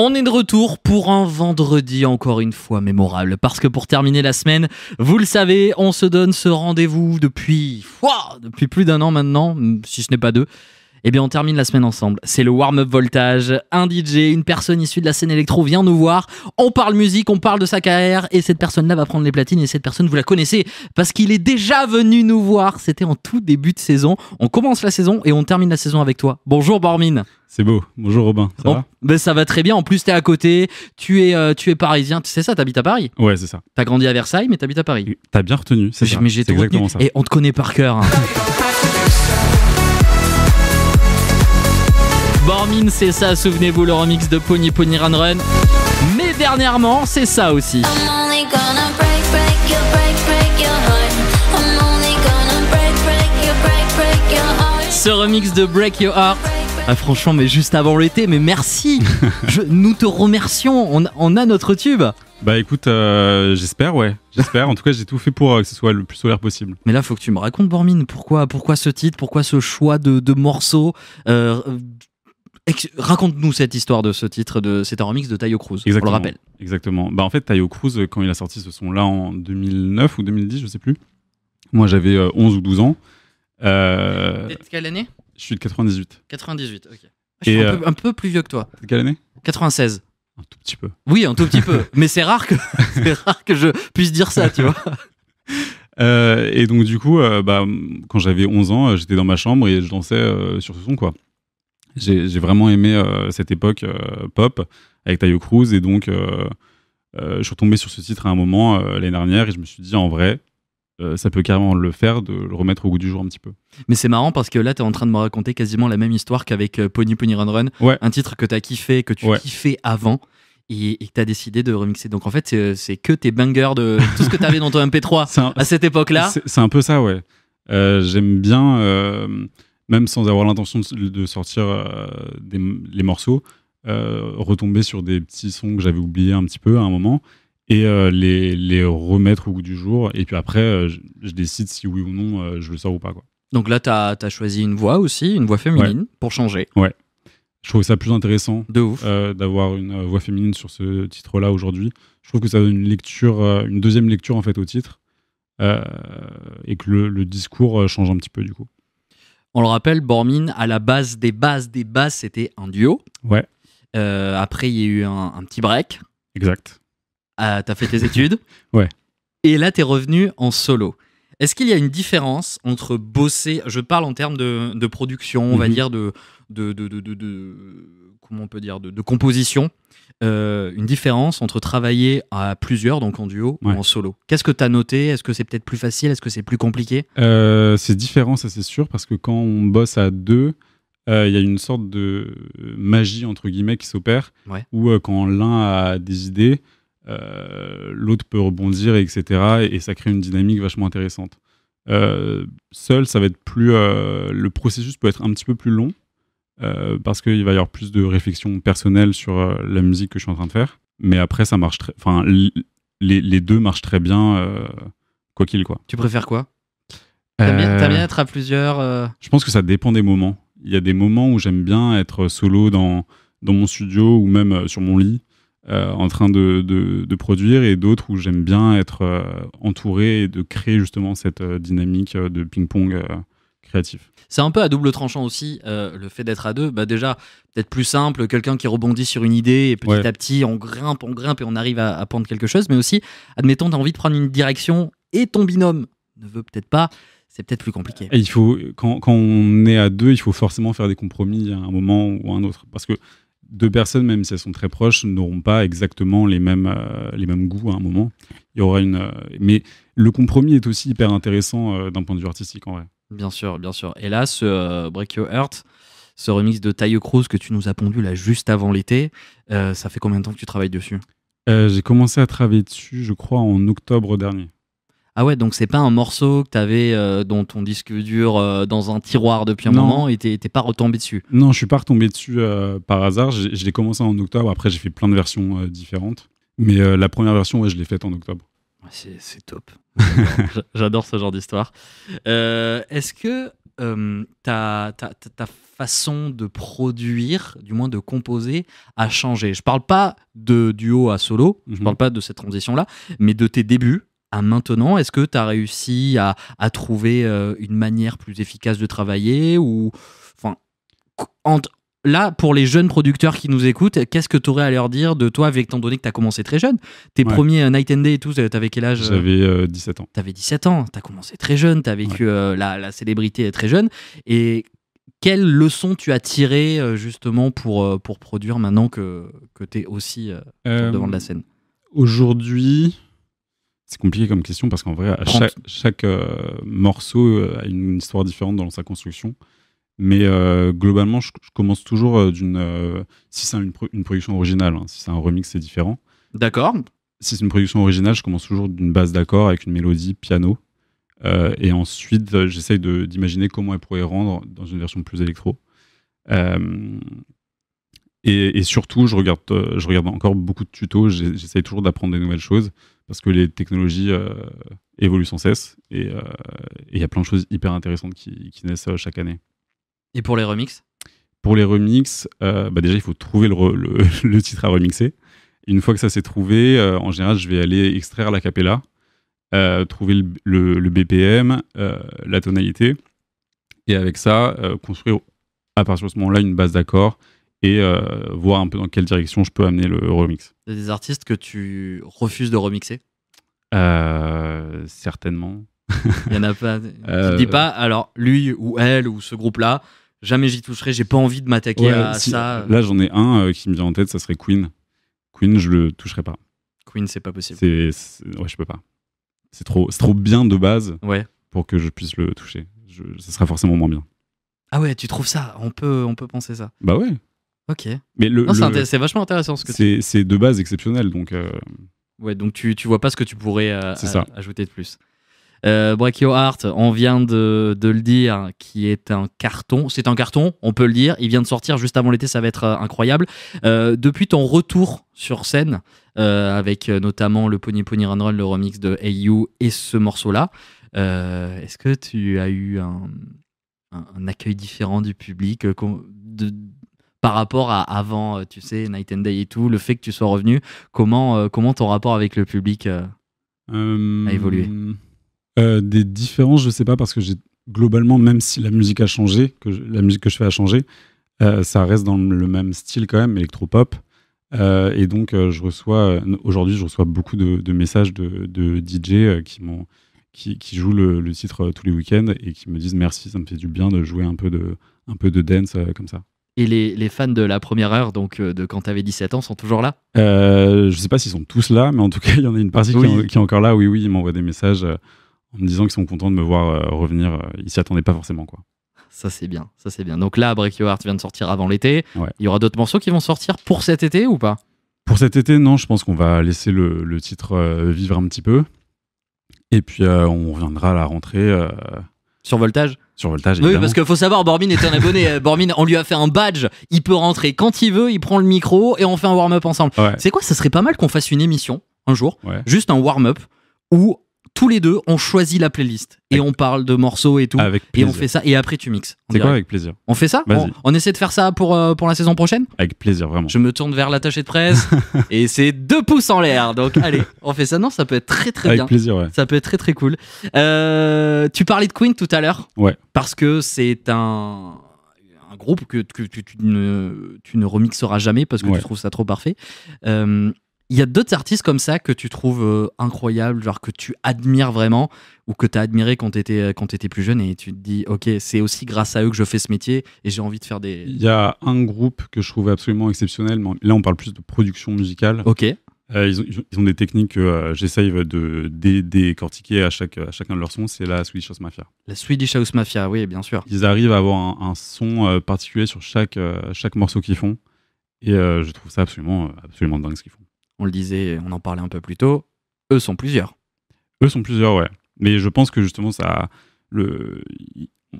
On est de retour pour un vendredi encore une fois mémorable parce que pour terminer la semaine, vous le savez, on se donne ce rendez-vous depuis plus d'un an maintenant, si ce n'est pas deux. Eh bien, on termine la semaine ensemble. C'est le warm-up voltage. Un DJ, une personne issue de la scène électro vient nous voir. On parle musique, on parle de sa carrière et cette personne-là va prendre les platines et cette personne, vous la connaissez parce qu'il est déjà venu nous voir. C'était en tout début de saison. On commence la saison et on termine la saison avec toi. Bonjour Bormin. C'est beau. Bonjour Robin. Ça va ? Ben ça va très bien. En plus, t'es à côté. Tu es parisien. C'est ça, t'habites à Paris ? Ouais, c'est ça. T'as grandi à Versailles, mais t'habites à Paris. T'as bien retenu, c'est ça. Mais j'ai c'est tout exactement retenu. ça. Et on te connaît par cœur. Hein. Bormin, c'est ça, souvenez-vous, le remix de Pony Pony Run Run. Mais dernièrement, c'est ça aussi. Ce remix de Break Your Heart. Ah, franchement, mais juste avant l'été, mais merci. Nous te remercions, on a notre tube. Bah écoute, j'espère, ouais. J'espère. En tout cas, j'ai tout fait pour que ce soit le plus solaire possible. Mais là, faut que tu me racontes, Bormin, pourquoi ce titre, pourquoi ce choix de morceaux raconte-nous cette histoire de ce titre, c'est un remix de Taio Cruz, on le rappelle. Exactement. Bah en fait, Taio Cruz, quand il a sorti ce son-là en 2009 ou 2010, je sais plus. Moi, j'avais 11 ou 12 ans. T'es de quelle année ? Je suis de 98. 98, ok. Je suis un peu plus vieux que toi. T'es de quelle année ? 96. Un tout petit peu. Oui, un tout petit peu. Mais c'est rare que je puisse dire ça, tu vois. Et donc, du coup, quand j'avais 11 ans, j'étais dans ma chambre et je dansais sur ce son, quoi. J'ai vraiment aimé cette époque pop avec Taio Cruz et donc je suis retombé sur ce titre à un moment l'année dernière et je me suis dit en vrai ça peut carrément le faire de le remettre au goût du jour un petit peu. Mais c'est marrant parce que là t'es en train de me raconter quasiment la même histoire qu'avec Pony Pony Run Run, ouais. Un titre que t'as kiffé, que tu kiffais avant et que t'as décidé de remixer. Donc en fait c'est que tes bangers de tout ce que t'avais dans ton MP3 à cette époque-là. C'est un peu ça, ouais. J'aime bien même sans avoir l'intention de sortir les morceaux, retomber sur des petits sons que j'avais oubliés un petit peu à un moment et les remettre au goût du jour. Et puis après, je décide si oui ou non je le sors ou pas, quoi. Donc là, t'as choisi une voix aussi, une voix féminine, pour changer. Ouais. Je trouve ça plus intéressant de ouf. D'avoir une voix féminine sur ce titre-là aujourd'hui. Je trouve que ça donne une deuxième lecture en fait au titre et que le discours change un petit peu du coup. On le rappelle, Bormin, à la base des bases, c'était un duo. Ouais. Après, il y a eu un petit break. Exact. T'as fait tes études. Ouais. Et là, t'es revenu en solo. Est-ce qu'il y a une différence entre bosser, je parle en termes de production, on va dire, comment on peut dire, de composition, une différence entre travailler à plusieurs, donc en duo, ou en solo. Qu'est-ce que tu as noté ? Est-ce que c'est peut-être plus facile ? Est-ce que c'est plus compliqué ? C'est différent, ça c'est sûr, parce que quand on bosse à deux, il y a une sorte de magie, entre guillemets, qui s'opère, où quand l'un a des idées, l'autre peut rebondir, etc. Et ça crée une dynamique vachement intéressante. Seul, ça va être plus... le processus peut être un petit peu plus long, parce qu'il va y avoir plus de réflexion personnelle sur la musique que je suis en train de faire. Mais après, ça marche très... Enfin, les deux marchent très bien, quoi qu'il, quoi. Tu préfères quoi ? T'aimes bien être à plusieurs Je pense que ça dépend des moments. Il y a des moments où j'aime bien être solo dans mon studio ou même sur mon lit, en train de produire, et d'autres où j'aime bien être entouré et de créer justement cette dynamique de ping-pong créatif. C'est un peu à double tranchant aussi, le fait d'être à deux. Bah déjà, peut-être plus simple, quelqu'un qui rebondit sur une idée et petit à petit, on grimpe et on arrive à prendre quelque chose. Mais aussi, admettons, tu as envie de prendre une direction et ton binôme ne veut peut-être pas, c'est peut-être plus compliqué. Et quand on est à deux, il faut forcément faire des compromis à un moment ou à un autre. Parce que deux personnes, même si elles sont très proches, n'auront pas exactement les mêmes goûts à un moment. Il y aura mais le compromis est aussi hyper intéressant d'un point de vue artistique, en vrai. Bien sûr, bien sûr. Et là, ce Break Your Heart, ce remix de Taio Cruz que tu nous as pondu là juste avant l'été, ça fait combien de temps que tu travailles dessus ? J'ai commencé à travailler dessus, je crois, en octobre dernier. Ah ouais, donc c'est pas un morceau que t'avais dans ton disque dur dans un tiroir depuis un moment et t'es pas retombé dessus. Non, je suis pas retombé dessus par hasard. Je l'ai commencé en octobre. Après, j'ai fait plein de versions différentes. Mais la première version, je l'ai faite en octobre. C'est top. J'adore ce genre d'histoire. Est-ce que ta façon de produire, du moins de composer, a changé? Je parle pas de duo à solo, je parle pas de cette transition-là, mais de tes débuts à maintenant. Est-ce que tu as réussi à trouver une manière plus efficace de travailler ou... Enfin, là, pour les jeunes producteurs qui nous écoutent, qu'est-ce que tu aurais à leur dire de toi, étant donné que tu as commencé très jeune? Tes premiers Night and Day et tout, t'avais quel âge? J'avais 17 ans. T'avais 17 ans, t'as commencé très jeune, t'as vécu la célébrité très jeune. Et quelles leçons tu as tirées justement pour produire maintenant que tu es aussi sur le devant de la scène? Aujourd'hui, c'est compliqué comme question parce qu'en vrai, chaque morceau a une histoire différente dans sa construction. Mais globalement, je commence toujours si c'est une production originale, hein. Si c'est un remix, c'est différent. D'accord. Si c'est une production originale, je commence toujours d'une base d'accord avec une mélodie piano. Et ensuite, j'essaye d'imaginer comment elle pourrait rendre dans une version plus électro. Et surtout, je regarde encore beaucoup de tutos. J'essaye toujours d'apprendre des nouvelles choses parce que les technologies évoluent sans cesse. Et il y a plein de choses hyper intéressantes qui naissent chaque année. Et pour les remixes? Pour les remixes, déjà, il faut trouver le titre à remixer. Une fois que ça s'est trouvé, en général, je vais aller extraire la capella, trouver le BPM, la tonalité, et avec ça, construire à partir de ce moment-là une base d'accords et voir un peu dans quelle direction je peux amener le remix. Il y a des artistes que tu refuses de remixer? Certainement. Il n'y en a pas. Tu ne dis pas, alors lui ou elle ou ce groupe-là, jamais j'y toucherai, j'ai pas envie de m'attaquer à ça. Là, j'en ai un qui me vient en tête, ça serait Queen. Queen, je le toucherai pas. Queen, c'est pas possible. Ouais, je peux pas. C'est trop bien de base pour que je puisse le toucher. Ça sera forcément moins bien. Ah ouais, tu trouves ça? On peut penser ça. Bah ouais. Ok. Mais c'est vachement intéressant ce que c'est de base exceptionnel, donc. Ouais, donc tu vois pas ce que tu pourrais ajouter de plus. Break Your Heart, on vient de le dire, qui est un carton. C'est un carton, on peut le dire. Il vient de sortir juste avant l'été, ça va être incroyable. Depuis ton retour sur scène, avec notamment le Pony Pony Run Run, le remix de Hey You et ce morceau-là, est-ce que tu as eu un accueil différent du public par rapport à avant, tu sais, Night and Day et tout, le fait que tu sois revenu, comment ton rapport avec le public a évolué? Des différences, je sais pas, parce que globalement, même si la musique a changé, la musique que je fais a changé, ça reste dans le même style quand même, électropop. Et donc, aujourd'hui, je reçois beaucoup de messages de DJ qui jouent le titre tous les week-ends et qui me disent merci, ça me fait du bien de jouer un peu de dance comme ça. Et les fans de la première heure, donc de quand tu avais 17 ans, sont toujours là? Je sais pas s'ils sont tous là, mais en tout cas, il y en a une partie qui est encore là. Oui, ils m'envoient des messages en me disant qu'ils sont contents de me voir revenir. Ils s'y attendaient pas forcément, quoi. Ça c'est bien. Donc là, Break Your Heart vient de sortir avant l'été. Ouais. Il y aura d'autres morceaux qui vont sortir pour cet été ou pas? Pour cet été, non. Je pense qu'on va laisser le titre vivre un petit peu. Et puis on reviendra à la rentrée. Sur Voltage? Sur Voltage, évidemment. Oui, parce qu'il faut savoir, Bormin est un abonné. Bormin, on lui a fait un badge. Il peut rentrer quand il veut. Il prend le micro et on fait un warm-up ensemble. Ouais. C'est quoi? Ça serait pas mal qu'on fasse une émission un jour, juste un warm-up où tous les deux on choisit la playlist et on parle de morceaux et tout. Avec plaisir. Et on fait ça et après tu mixes. C'est quoi? Avec plaisir. On fait ça? On essaie de faire ça pour la saison prochaine? Avec plaisir, vraiment. Je me tourne vers l'attaché de presse et c'est 2 pouces en l'air. Donc allez, on fait ça. Non, ça peut être très très bien. Avec plaisir, ouais. Ça peut être très très cool. Tu parlais de Queen tout à l'heure. Ouais. Parce que c'est un groupe que tu ne remixeras jamais parce que tu trouves ça trop parfait. Il y a d'autres artistes comme ça que tu trouves incroyables, genre que tu admires vraiment ou que tu as admiré quand tu étais plus jeune et tu te dis ok, c'est aussi grâce à eux que je fais ce métier et j'ai envie de faire des... Il y a un groupe que je trouve absolument exceptionnel, mais là on parle plus de production musicale. Ok. Ils ont des techniques que j'essaye de décortiquer à chacun de leurs sons, c'est la Swedish House Mafia. La Swedish House Mafia, oui, bien sûr. Ils arrivent à avoir un son particulier sur chaque morceau qu'ils font et je trouve ça absolument dingue ce qu'ils font. On le disait, on en parlait un peu plus tôt, eux sont plusieurs. Eux sont plusieurs, ouais. Mais je pense que justement,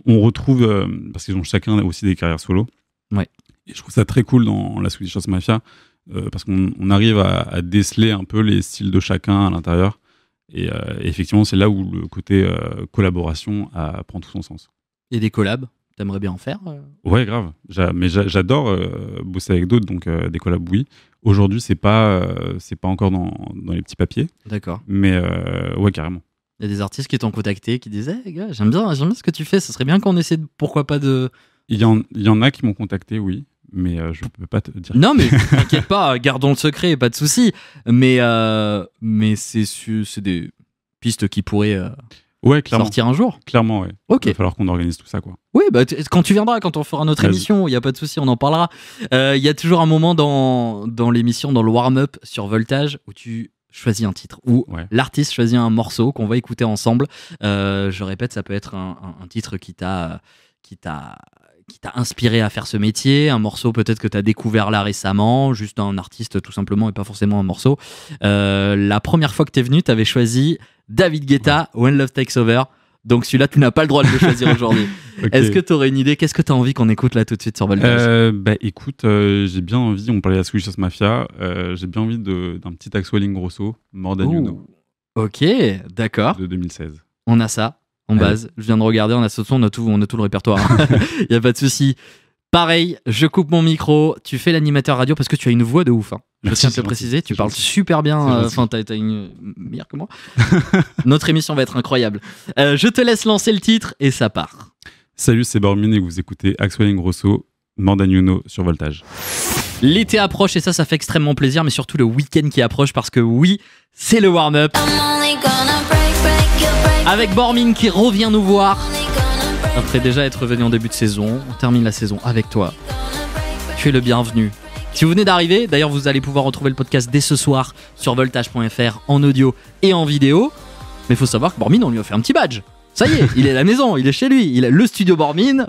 on retrouve, parce qu'ils ont chacun aussi des carrières solo. Ouais. Et je trouve ça très cool dans la Swedish House Mafia, parce qu'on arrive à déceler un peu les styles de chacun à l'intérieur. Et effectivement, c'est là où le côté collaboration prend tout son sens. Et des collabs, t'aimerais bien en faire Ouais, grave. Mais j'adore bosser avec d'autres, donc des collabs, oui. Aujourd'hui, c'est pas encore dans les petits papiers. D'accord. Mais ouais, carrément. Il y a des artistes qui t'ont contacté, qui disaient hey, gars, j'aime bien ce que tu fais, ce serait bien qu'on essaie pourquoi pas de... Il y en a qui m'ont contacté, oui, mais je peux pas te dire. Non, mais t'inquiète pas, gardons le secret, pas de souci. Mais c'est des pistes qui pourraient sortir un jour. Clairement, ouais. Ok. Il va falloir qu'on organise tout ça, quoi. Oui, bah, quand tu viendras, quand on fera notre émission, il n'y a pas de souci, on en parlera. Il y a toujours un moment dans l'émission, dans le warm-up sur Voltage, où tu choisis un titre, où l'artiste choisit un morceau qu'on va écouter ensemble. Je répète, ça peut être un titre qui t'a inspiré à faire ce métier, un morceau peut-être que tu as découvert là récemment, juste un artiste tout simplement et pas forcément un morceau. La première fois que tu es venu, tu avais choisi David Guetta, When Love Takes Over. Donc celui-là, tu n'as pas le droit de le choisir aujourd'hui. Okay. Est-ce que tu aurais une idée? Qu'est-ce que tu as envie qu'on écoute là tout de suite sur Voltage? Bah écoute, j'ai bien envie, on parlait de la Swedish House Mafia, j'ai bien envie d'un petit Axwell Ingrosso, More Than You Know. Ok, d'accord. De 2016. On a ça. En base, je viens de regarder, on a tout le répertoire. Il n'y a pas de souci. Pareil, je coupe mon micro, tu fais l'animateur radio parce que tu as une voix de ouf. Hein. Je tiens à te le préciser, tu parles super bien, enfin t'as une meilleure que moi. Notre émission va être incroyable. Je te laisse lancer le titre et ça part. Salut, c'est Bormin et vous écoutez Axwell Ingrosso, More Than You Know sur Voltage. L'été approche et ça fait extrêmement plaisir, mais surtout le week-end qui approche parce que oui, c'est le warm-up. Avec Bormin qui revient nous voir. Après déjà être venu en début de saison, on termine la saison avec toi. Tu es le bienvenu. Si vous venez d'arriver, d'ailleurs vous allez pouvoir retrouver le podcast dès ce soir sur voltage.fr en audio et en vidéo. Mais il faut savoir que Bormin, on lui a fait un petit badge. Ça y est, il est à la maison, il est chez lui, il a le studio Bormin.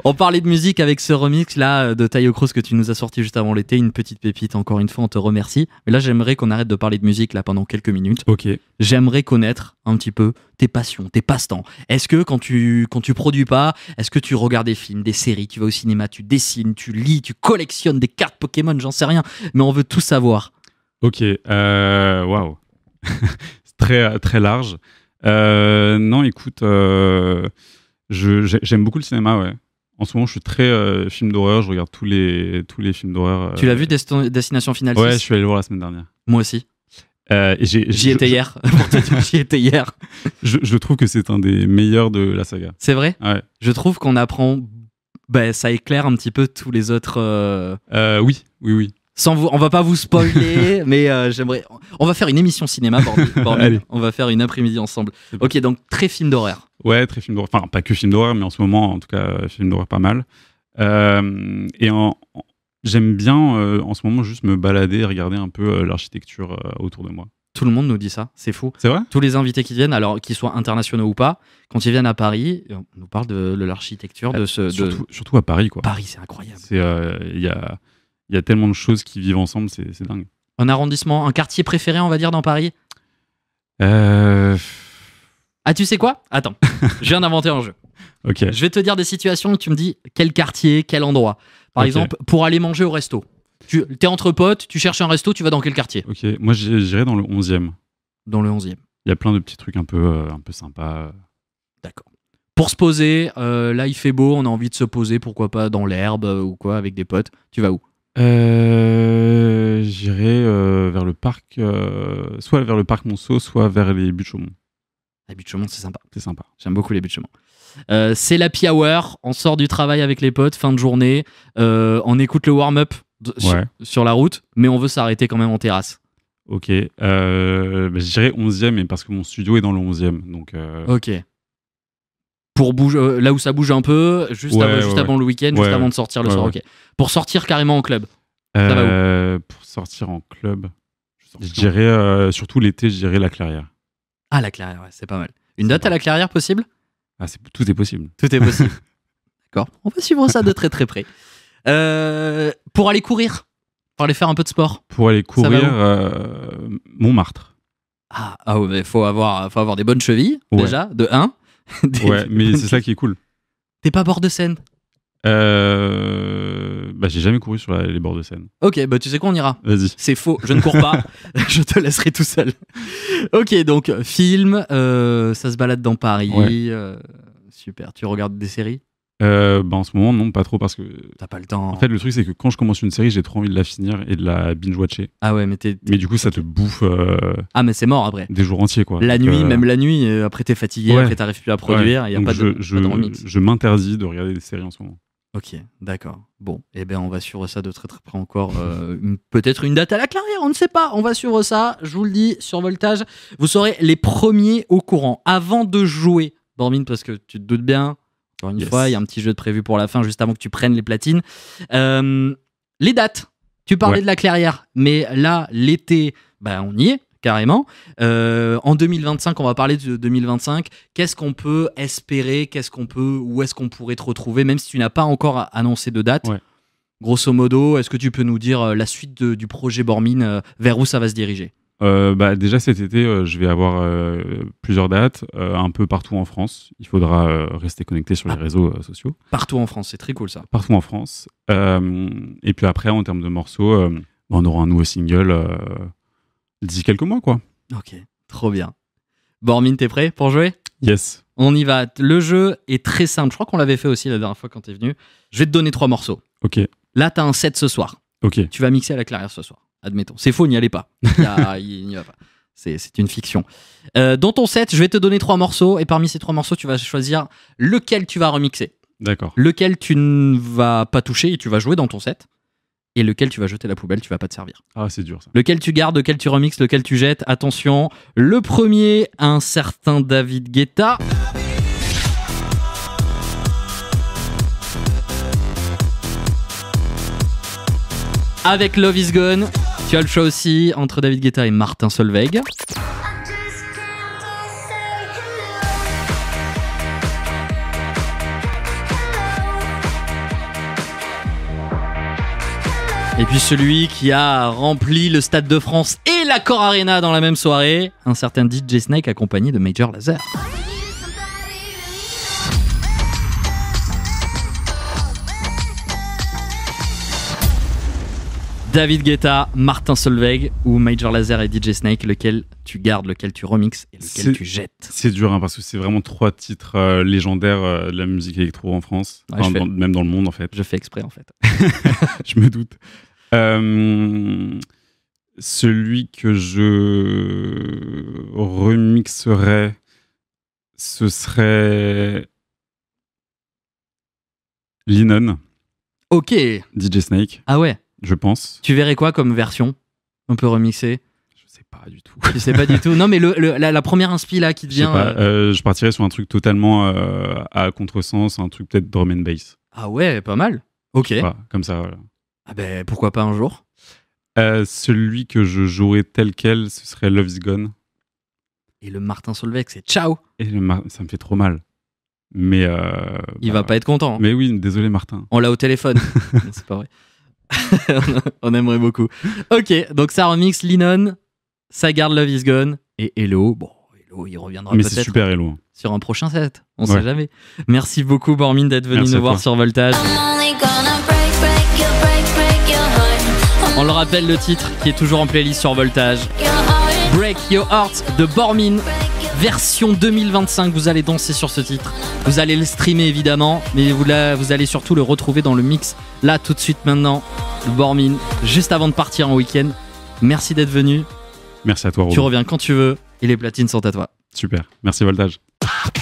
On parlait de musique avec ce remix là de Taio Cruz que tu nous as sorti juste avant l'été, une petite pépite, encore une fois on te remercie. Mais là j'aimerais qu'on arrête de parler de musique là pendant quelques minutes. Ok. J'aimerais connaître un petit peu tes passions, tes passe-temps. Est-ce que quand tu produis pas, est-ce que tu regardes des films, des séries, tu vas au cinéma, tu dessines, tu lis, tu collectionnes des cartes Pokémon, j'en sais rien, mais on veut tout savoir. Ok, waouh. C'est très, très large. Non, écoute, j'aime beaucoup le cinéma, ouais. En ce moment, je suis très film d'horreur, je regarde tous les films d'horreur. Tu l'as vu Destination Finale 6? Ouais, je suis allé le voir la semaine dernière. Moi aussi. J'y étais hier. Pour te dire, j'y étais hier. Je trouve que c'est un des meilleurs de la saga. C'est vrai? Ouais. Je trouve qu'on apprend... ça éclaire un petit peu tous les autres... Oui. On va pas vous spoiler, mais j'aimerais... On va faire une émission cinéma, bordel. On va faire une après-midi ensemble. Ok, donc très film d'horreur. Ouais, très film d'horreur. Enfin, pas que film d'horreur, mais en ce moment, en tout cas, film d'horreur pas mal. J'aime bien, en ce moment, juste me balader et regarder un peu l'architecture autour de moi. Tout le monde nous dit ça, c'est fou. C'est vrai? Tous les invités qui viennent, alors qu'ils soient internationaux ou pas, quand ils viennent à Paris, on nous parle de l'architecture, surtout à Paris, quoi. Paris, c'est incroyable. Il y a tellement de choses qui vivent ensemble, c'est dingue. Un arrondissement, un quartier préféré, on va dire, dans Paris? Ah, tu sais quoi? Attends, je viens d'inventer un jeu. Ok. Je vais te dire des situations et tu me dis quel quartier, quel endroit. Par exemple, pour aller manger au resto. T'es entre potes, tu cherches un resto, tu vas dans quel quartier? Ok, moi j'irais dans le 11e. Dans le 11e. Il y a plein de petits trucs un peu sympas. D'accord. Pour se poser, là il fait beau, on a envie de se poser, pourquoi pas dans l'herbe ou quoi, avec des potes. Tu vas où? J'irais vers le parc, soit vers le parc Monceau, soit vers les buttes Chaumont. Les buttes Chaumont, c'est sympa. C'est sympa. J'aime beaucoup les buttes Chaumont. C'est l'happy hour, on sort du travail avec les potes, fin de journée, on écoute le warm-up sur la route, mais on veut s'arrêter quand même en terrasse. Ok, je dirais 11e, mais parce que mon studio est dans le 11e. Donc, ok. Pour bouger, là où ça bouge un peu, juste avant le week-end, juste avant de sortir le soir. Ok. Pour sortir carrément en club. Ça va où? Pour sortir en club, je dirais, surtout l'été, je dirais la Clairière. Ah, la Clairière, ouais, c'est pas mal. Une date à la Clairière possible? Tout est possible. Tout est possible. D'accord. On va suivre ça de très très près. Pour aller courir, pour aller faire un peu de sport. Pour aller courir, Montmartre. Ah ouais, mais faut avoir des bonnes chevilles déjà, de 1. Ouais, mais c'est ça qui est cool. T'es pas bord de Seine? J'ai jamais couru sur les bords de Seine. Ok, tu sais quoi, on ira. Vas-y. C'est faux, je ne cours pas. Je te laisserai tout seul. Ok, donc film, ça se balade dans Paris. Super. Tu regardes des séries? En ce moment, non, pas trop, parce que... T'as pas le temps. En fait, le truc, c'est que quand je commence une série, j'ai trop envie de la finir et de la binge-watcher. Ah ouais, mais du coup, ça te bouffe ah, mais c'est mort après. Des jours entiers, quoi. La nuit, même la nuit, après t'es fatigué, après t'arrives plus à produire, il y a pas de remix. Je m'interdis de regarder des séries en ce moment. Ok, d'accord. Bon, on va suivre ça de très très près encore. Peut-être une date à la clairière, on ne sait pas. On va suivre ça, je vous le dis, sur Voltage. Vous serez les premiers au courant. Avant de jouer, Bormin, parce que tu te doutes bien, encore une fois, il y a un petit jeu de prévu pour la fin, juste avant que tu prennes les platines. Les dates. Tu parlais de la clairière, mais là, l'été, on y est. Carrément. En 2025, on va parler de 2025. Qu'est-ce qu'on peut espérer? Où est-ce qu'on pourrait te retrouver? Même si tu n'as pas encore annoncé de date. Ouais. Grosso modo, est-ce que tu peux nous dire la suite du projet Bormin, vers où ça va se diriger? Déjà cet été, je vais avoir plusieurs dates, un peu partout en France. Il faudra rester connecté sur les réseaux sociaux. Partout en France, c'est très cool ça. Partout en France. Et puis après, en termes de morceaux, on aura un nouveau single d'ici quelques mois, quoi. Ok, trop bien. Bormin, t'es prêt pour jouer? Yes. On y va. Le jeu est très simple. Je crois qu'on l'avait fait aussi la dernière fois quand t'es venu. Je vais te donner 3 morceaux. Ok. Là, t'as un set ce soir. Ok. Tu vas mixer à la clairière ce soir. Admettons. C'est faux, n'y allez pas. Il n'y va pas. C'est une fiction. Dans ton set, je vais te donner 3 morceaux et parmi ces 3 morceaux, tu vas choisir lequel tu vas remixer. D'accord. Lequel tu ne vas pas toucher et tu vas jouer dans ton set. Et lequel tu vas jeter à la poubelle, tu vas pas te servir. Ah, c'est dur ça. Lequel tu gardes, lequel tu remixes, lequel tu jettes. Attention, le premier, un certain David Guetta. Avec Love Is Gone. Tu as le choix aussi entre David Guetta et Martin Solveig. Et puis celui qui a rempli le Stade de France et l'Accor Arena dans la même soirée, un certain DJ Snake accompagné de Major Lazer. David Guetta, Martin Solveig ou Major Lazer et DJ Snake, lequel tu gardes, lequel tu remixes et lequel tu jettes? C'est dur parce que c'est vraiment 3 titres légendaires de la musique électro en France, même dans le monde en fait. Je fais exprès en fait. Je me doute. Celui que je remixerais, ce serait Lennon. Ok. DJ Snake. Ah ouais. Je pense. Tu verrais quoi comme version un peu remixée? Je sais pas du tout. Tu sais pas du tout? Non, mais la première inspi là qui te vient. Je partirais sur un truc totalement à contresens, un truc peut-être drum and bass. Ah ouais, pas mal. Ok. Pas, comme ça, voilà. Ah ben pourquoi pas un jour? Celui que je jouerais tel quel, ce serait Love Is Gone. Et le Martin Solveig, c'est ciao. Et ça me fait trop mal. Mais il va pas être content. Hein. Mais oui, désolé Martin. On l'a au téléphone. Non, c'est pas vrai. On aimerait beaucoup. Ok, donc ça remix Lennon, ça garde Love Is Gone et Hello. Bon, Hello, il reviendra peut-être. Mais c'est super Hello. Sur un prochain set, on sait jamais. Merci beaucoup Bormin d'être venu nous voir sur Voltage. On le rappelle, le titre qui est toujours en playlist sur Voltage. Break Your Heart de Bormin. Version 2025, vous allez danser sur ce titre. Vous allez le streamer évidemment, mais vous allez surtout le retrouver dans le mix. Là, tout de suite maintenant, Bormin, juste avant de partir en week-end. Merci d'être venu. Merci à toi, Robin. Tu reviens quand tu veux et les platines sont à toi. Super, merci Voltage.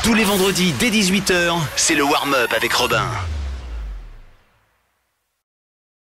Tous les vendredis dès 18h, c'est le warm-up avec Robin.